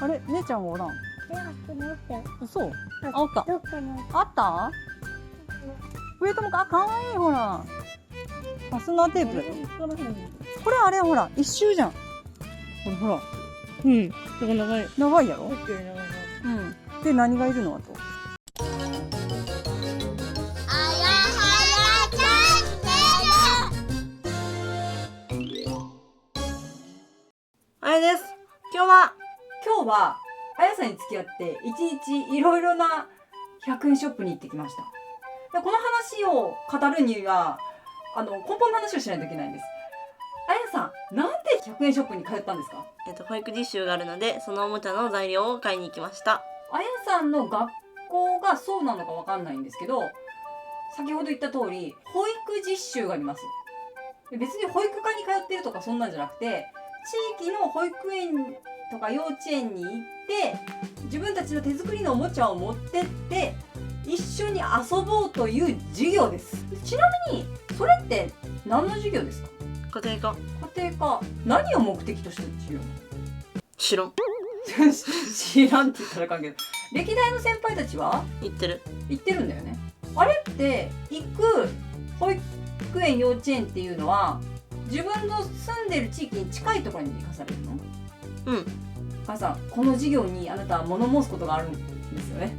あれ、姉ちゃんはおらん。嘘。あ、おった。どっかにあった。上ともか、かわいい、ほら。ファスナーテープ。これあれ、ほら、一周じゃん。ほら、ほら。うん。だから長い。長いやろ。長い。うん。で、何がいるの、あと。あれです。今日はあやさんに付き合って一日いろいろな100円ショップに行ってきました。でこの話を語るには根本の話をしないといけないんです。あやさん、なんで100円ショップに通ったんですか？保育実習があるので、そのおもちゃの材料を買いに行きました。あやさんの学校がそうなのかわかんないんですけど、先ほど言った通り保育実習があります。で別に保育課に通ってるとかそんなんじゃなくて、地域の保育園とか幼稚園に行って自分たちの手作りのおもちゃを持ってって一緒に遊ぼうという授業です。ちなみにそれって何の授業ですか？家庭科。家庭科。何を目的としてる授業？知らん。知らんって言ったらあかんけど、歴代の先輩たちは行ってるんだよね。あれって行く保育園幼稚園っていうのは自分の住んでる地域に近いところに行かされるの？うん。母さん、この授業にあなたは物申すことがあるんですよね。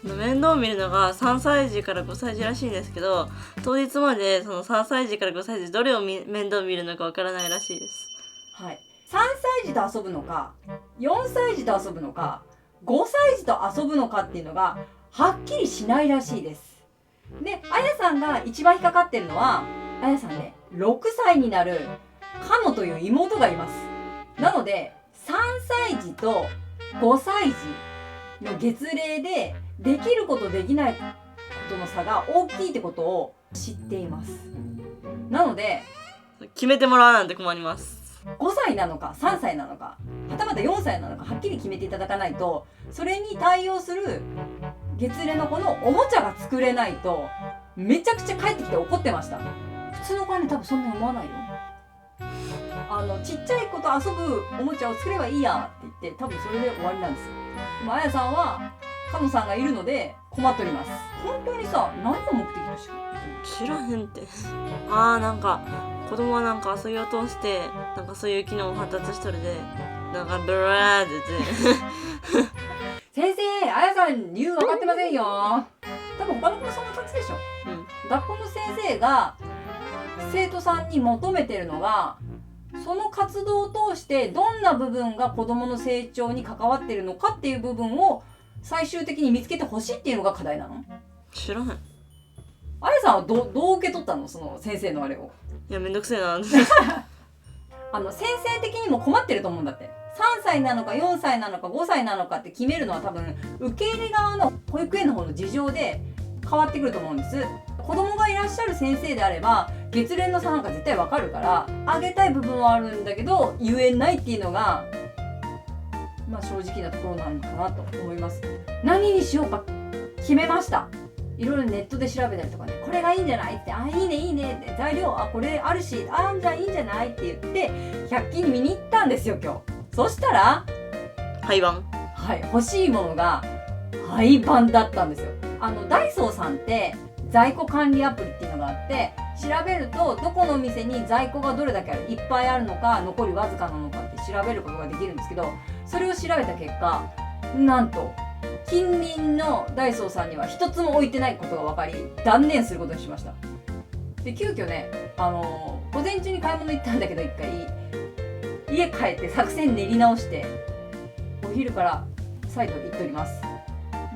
面倒を見るのが3歳児から5歳児らしいんですけど、当日までその3歳児から5歳児どれを面倒を見るのかわからないらしいです。はい。3歳児と遊ぶのか、4歳児と遊ぶのか、5歳児と遊ぶのかっていうのがはっきりしないらしいです。で、あやさんが一番引っかかってるのは、あやさんね、6歳になるかのという妹がいます。なので、3歳児と5歳児の月齢でできることできないことの差が大きいってことを知っています。なので、決めてもらわなんて困ります。5歳なのか3歳なのか、はたまた4歳なのかはっきり決めていただかないと、それに対応する月齢の子のおもちゃが作れないとめちゃくちゃ帰ってきて怒ってました。普通の子はね、多分そんなに思わないよ。ちっちゃい子と遊ぶおもちゃを作ればいいやって言って多分それで終わりなんですよ。でもあやさんはかのさんがいるので困っております。本当にさ、何を目的としてる？知らへんって。なんか子供はなんか遊びを通してなんかそういう機能を発達しとるで、なんかブラーって言って先生、あやさん理由分かってませんよ。多分他の子もそんな感じでしょ。学校の先生が生徒さんに求めてるのが、その活動を通してどんな部分が子どもの成長に関わってるのかっていう部分を最終的に見つけてほしいっていうのが課題なの？知らへん。あやさんはどう受け取ったの？その先生のあれを。いや、めんどくせえな先生的にも困ってると思うんだって。3歳なのか4歳なのか5歳なのかって決めるのは多分受け入れ側の保育園の方の事情で変わってくると思うんです。子供がいらっしゃる先生であれば月齢の差なんか絶対わかるからあげたい部分はあるんだけど言えないっていうのが正直なところなのかなと思います。何にしようか決めました。いろいろネットで調べたりとかね、これがいいんじゃないって、いいねいいねって、材料これあるし、じゃあいいんじゃないって言って100均に見に行ったんですよ今日。そしたら廃盤。はい、欲しいものが廃盤だったんですよ。ダイソーさんって在庫管理アプリっていうのがあって、調べるとどこの店に在庫がどれだけある、いっぱいあるのか残りわずかなのかって調べることができるんですけど、それを調べた結果、なんと近隣のダイソーさんには一つも置いてないことが分かり断念することにしました。で急遽ね、午前中に買い物行ったんだけど一回家帰って作戦練り直してお昼から再度行っております。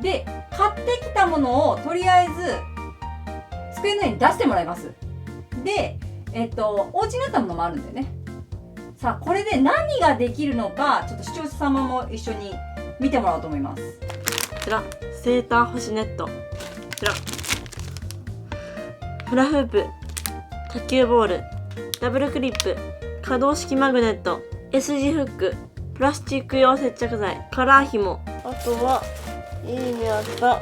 で買ってきたものをとりあえず机の上に出してもらいます。でお家にあったものもあるんだよね。さあこれで何ができるのかちょっと視聴者様も一緒に見てもらおうと思います。こちらセーター干しネット、こちらフラフープ、卓球ボール、ダブルクリップ、可動式マグネット、 S 字フック、プラスチック用接着剤、カラー紐、あとはいいねあった、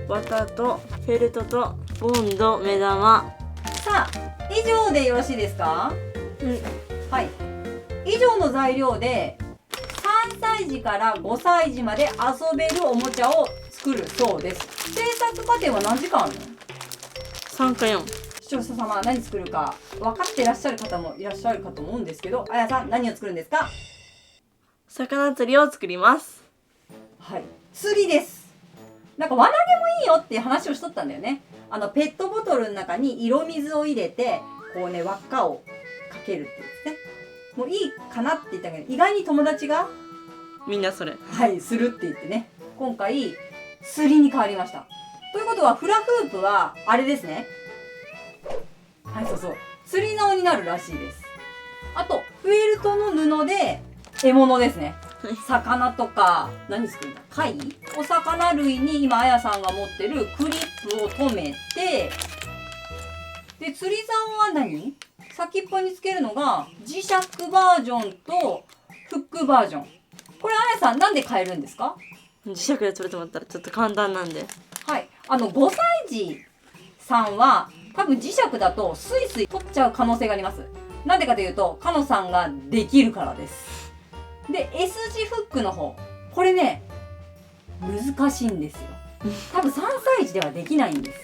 綿とフェルトとボンド、目玉。さあ以上でよろしいですか？はい、以上の材料で3児から5歳児まで遊べるおもちゃを作るそうです。制作過程は何時間あるの？ 3か4。視聴者様、何作るか分かっていらっしゃる方もいらっしゃるかと思うんですけど、あやさん何を作るんですか？魚釣りを作ります。はい、釣りです。なんか輪投げもいいよっていう話をしとったんだよね。ペットボトルの中に色水を入れてこうね輪っかをかけるってやつね。もういいかなって言ったけど、意外に友達がみんなそれ。はいするって言ってね、今回釣りに変わりました。ということはフラフープはあれですね。はい、そうそう、釣り竿になるらしいです。あとフェルトの布で獲物ですね。魚とか何作るんだ、貝、お魚類に今あやさんが持ってるクリップを留めて、で釣り竿は何、先っぽにつけるのが磁石バージョンとフックバージョン。これあやさんなんで変えるんですか？磁石で取れてもらったらちょっと簡単なんで。はい、5歳児さんは多分磁石だとスイスイ取っちゃう可能性があります。なんでかというとかのさんができるからです。で S 字フックの方、これね難しいんですよ。多分3歳児ではできないんです。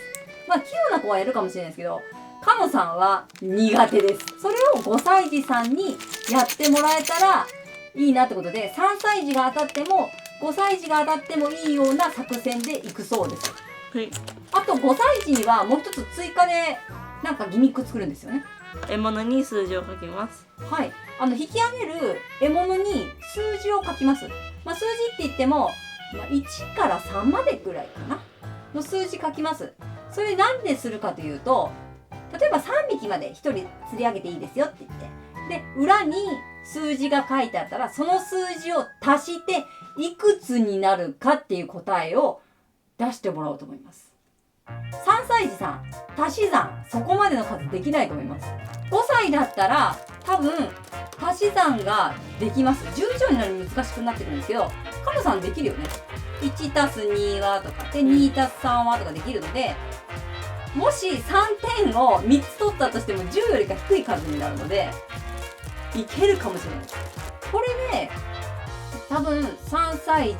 まあ器用な子はやるかもしれないですけど、かのさんは苦手です。それを5歳児さんにやってもらえたらいいなってことで、3歳児が当たっても5歳児が当たってもいいような作戦でいくそうです。はい。あと5歳児にはもう一つ追加でなんかギミック作るんですよね。獲物に数字を書きます。はい、引き上げる獲物に数字を書きます。まあ、数字って言っても、1から3までぐらいかなの数字書きます。それなんでするかというと、例えば3匹まで1人釣り上げていいですよって言って、で裏に数字が書いてあったら、その数字を足していくつになるかっていう答えを出してもらおうと思います。3歳児さん、足し算そこまでの数できないと思います。5歳だったら多分足し算ができます。10以上になると難しくなってくるんですけど、かのさんできるよね。1たす2はとかで2たす3はとかできるので、もし3点を3つ取ったとしても10よりか低い数になるのでいけるかもしれない。これね、多分3歳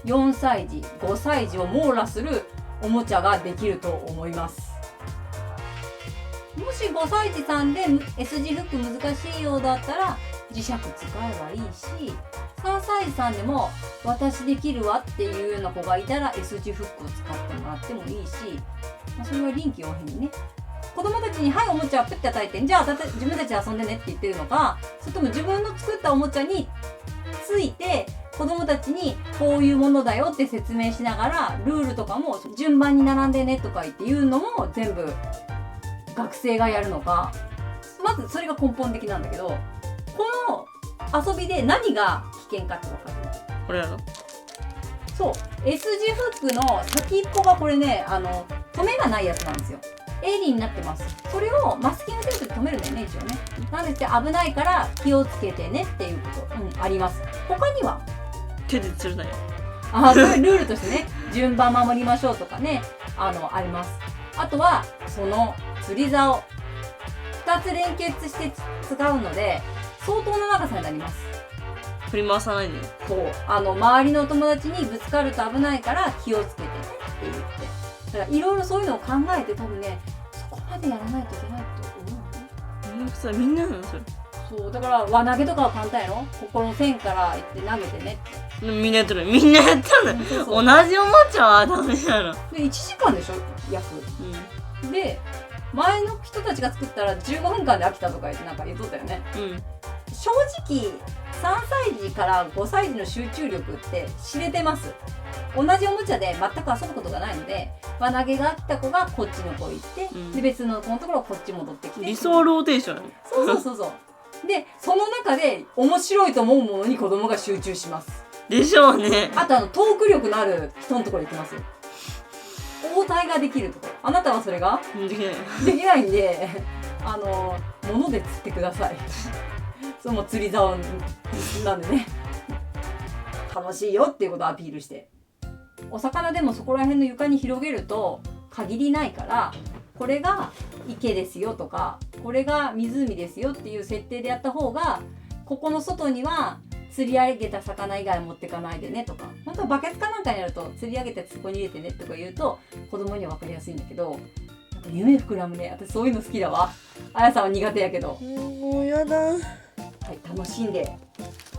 児、4歳児、5歳児を網羅するおもちゃができると思います。もし5歳児さんで S 字フック難しいようだったら磁石使えばいいし、3歳児さんでも私できるわっていうような子がいたら S 字フックを使ってもらってもいいし、それは臨機応変にね、子供たちにはいおもちゃをプッて叩いて、じゃあ自分たちで遊んでねって言ってるのか、それとも自分の作ったおもちゃについて子供たちにこういうものだよって説明しながら、ルールとかも順番に並んでねとか言って言うのも全部学生がやるのか、まずそれが根本的なんだけど、この遊びで何が危険かって分かる？これやろ。そう、 S 字フックの先っぽがこれね、止めがないやつなんですよ。鋭利になってます。それをマスキングテープで止めるんだよね、一応ね。なんですけど危ないから気をつけてねっていうこと、あります。他には手で釣るなよ。そういうルールとしてね、順番守りましょうとかね、あります。あとはその釣り竿2つ連結して使うので相当な長さになります。振り回さないで。そう、周りのお友達にぶつかると危ないから気をつけてねって言って、だからいろいろそういうのを考えて、多分ねそこまでやらないといけないと思う。さ、みんななのそれ。そうだから輪投げとかは簡単やろ。ここの線から行って投げてねって。みんなやってる。みんなやったの。そうそう同じおもちゃはダメだろ。で1時間でしょ約。で前の人たちが作ったら15分間で飽きたとか言ってなんか言っとったよね。正直3歳児から5歳児の集中力って知れてます。同じおもちゃで全く遊ぶことがないので、輪投げが飽きた子がこっちの子行って、で別の子のところこっち戻ってきて、理想ローテーション。そうでその中で面白いと思うものに子供が集中しますでしょうね。あとトーク力のある人のところ行きますよ。応対ができるところ。あなたはそれができない。できないんで物で釣ってくださいその釣り竿なんでね楽しいよっていうことをアピールして、お魚でもそこら辺の床に広げると限りないから、これが池ですよとかこれが湖ですよっていう設定でやった方が、ここの外には釣り上げた魚以外持ってかないでねとか、本当はバケツかなんかにやると釣り上げたやつそこに入れてねとか言うと子供には分かりやすいんだけど、なんか夢膨らむね。私そういうの好きだわ。あやさんは苦手やけど、もうやだ。はい、楽しんで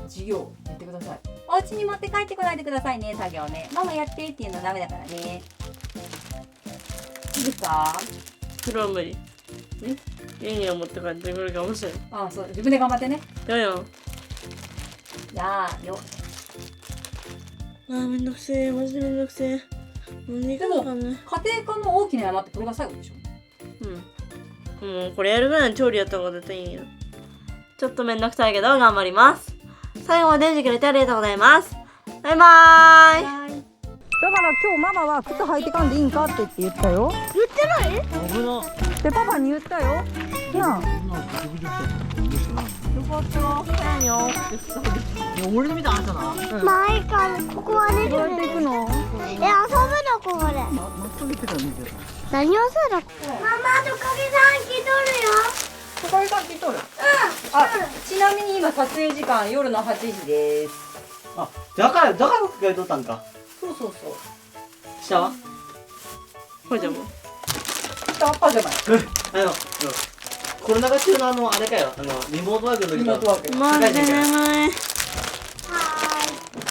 授業やってください。お家に持って帰ってこないでくださいね、作業ね。ママやってっていうのダメだからね。いいですか？それは無理。家には持って帰ってくるかもしれん。あ、そう、自分で頑張ってね。ややん。じゃあよ。めんどくせえ、マジでめんどくせえ。何がわかんない。家庭科の大きな山ってこれが最後でしょ。もうこれやるぐらいの調理やった方が絶対いいんや。ちょっとめんどくさいけど頑張ります。最後まで見てくれてありがとうございます。バイバーイ。だから今日ママは靴履いてかんでいいんかって言ったよ。言ってない？危な。でパパに言ったよ。なあ。よかった。早いによ。俺の見たあんたな。前からここはね。どうやって行くの？遊ぶのここで。まっすぐ行ってたら見てた。何をするの？ママとかげさん来とるよ。ここにさっきとる。あ、ちなみに今撮影時間夜の8時です。あ、だから使いとったんか。そうそうそう。下は？ほいじゃもう。下パジャマや。コロナ禍中のあれかよ。リモートワークの時リモートワーク。マジで眠い。